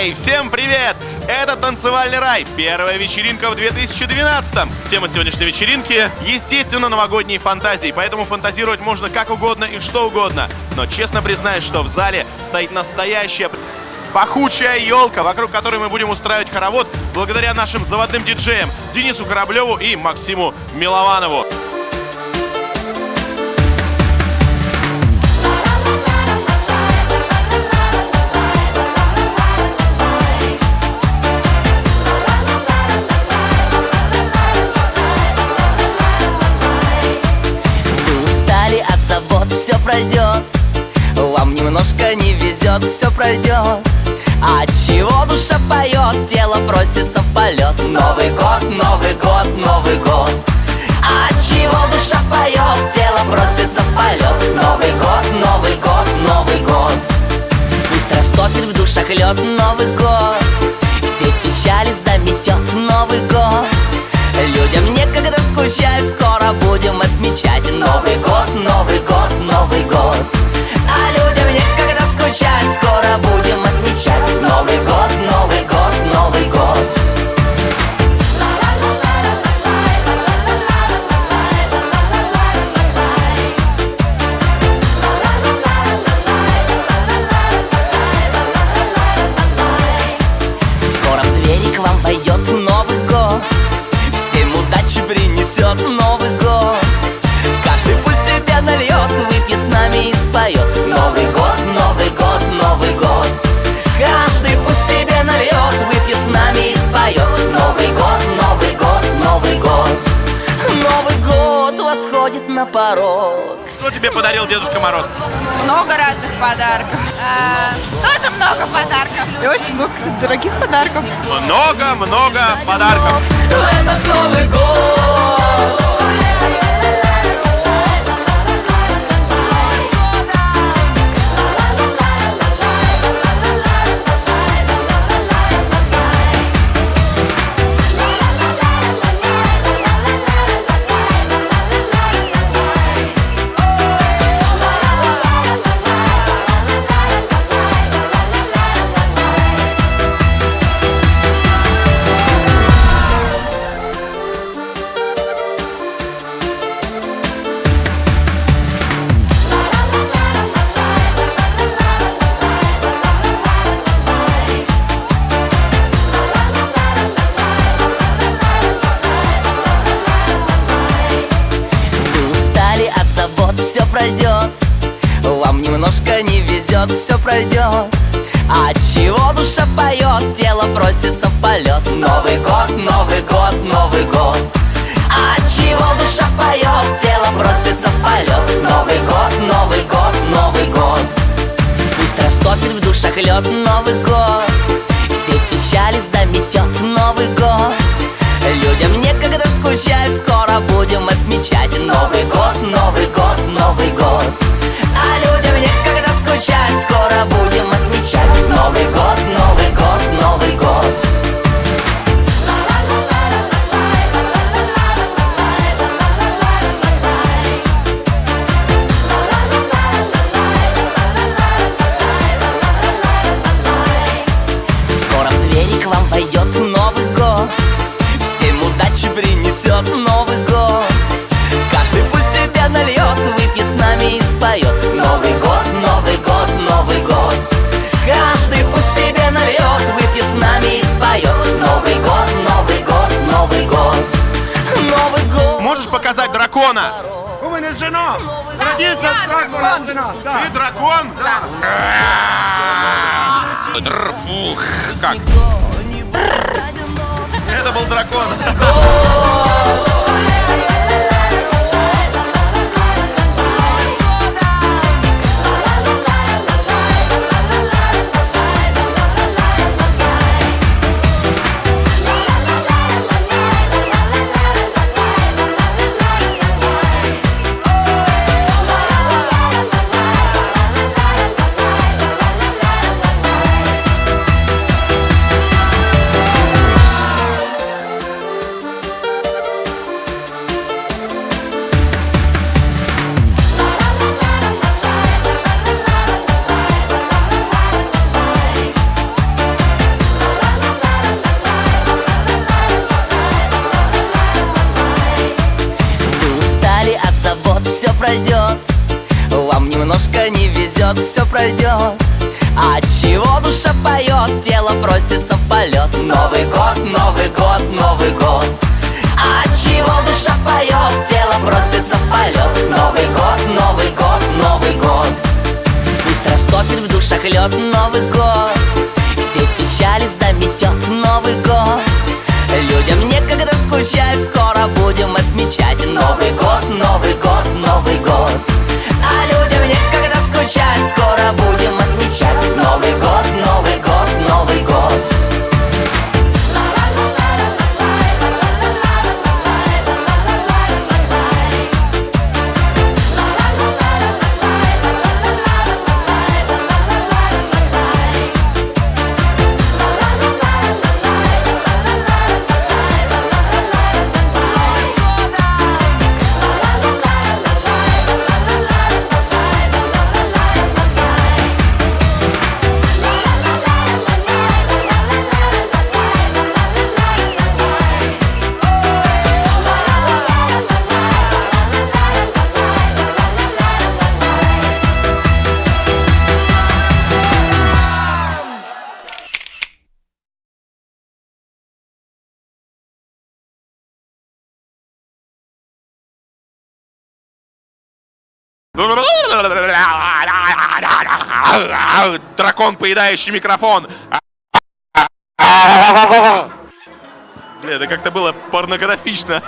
Эй, всем привет! Это «Танцевальный рай», первая вечеринка в 2012-м. Тема сегодняшней вечеринки – естественно, новогодние фантазии, поэтому фантазировать можно как угодно и что угодно. Но честно признаюсь, что в зале стоит настоящая пахучая елка, вокруг которой мы будем устраивать хоровод благодаря нашим заводным диджеям Денису Кораблеву и Максиму Милованову. Все пройдет, вам немножко не везет, все пройдет. А чего душа поет, тело просится в полет. Новый год, Новый год, Новый год. А чего душа поет, тело просится в полет. Новый год, Новый год, Новый год. Пусть растопит в душах лед. Новый год, все печали заметет. Новый год, людям некогда скучать, скоро будем отмечать Новый год, Новый год, Новый год. А людям некогда скучать, скоро будем отмечать Новый год, Новый год, Новый год. Скоро в двери к вам войдет Новый год, всем удачи принесет Новый год. Каждый пусть себя нальет, выпьет с нами и споет Новый год, Новый год, Новый год. Каждый пусть себя нальет, выпьет с нами и споет Новый год, Новый год, Новый год. Новый год восходит на порог. Что тебе подарил Дедушка Мороз? Много разных подарков. Тоже много подарков. И очень много дорогих подарков. Много-много подарков. В этот Новый год. Все пройдет, вам немножко не везет, все пройдет. А чего душа поет, тело просится в полет. Новый год, Новый год, Новый год. А чего душа поет, тело просится в полет. Новый год, Новый год, Новый год. Пусть растопит в душах лед. Новый год, все печали заметет. Новый год, людям некогда скучать, скоро будем отмечать Новый год, Новый год, Новый год. А людям некогда скучать, скоро будем отмечать Новый год, Новый год, Новый год. Скоро в двери к вам войдет Новый год, всем удачи принесет Новый год. Каждый пусть себя нальет, выпьет с нами и споет Новый год, Новый год, Новый год. Каждый пусть себя нальет, выпьет с нами и споет Новый год, Новый год, Новый год. Новый год. Можешь показать дракона? Ты дракон? Фух, как? Это был дракон. все пройдет. Вам немножко не везет, все пройдет. А чего душа поет, тело просится в полет. Новый год, Новый год, Новый год. А чего душа поет, тело просится в полет. Новый год, Новый год, Новый год. Пусть растопит в душах лед. Новый год все печали заметет. Новый год людям некогда скучать, скоро будем отмечать. Новый год, Новый год, Новый год. А людям некогда скучать, скоро будем отмечать. Новый год, Новый год, Новый год. Дракон, поедающий микрофон. Бля, это как-то было порнографично.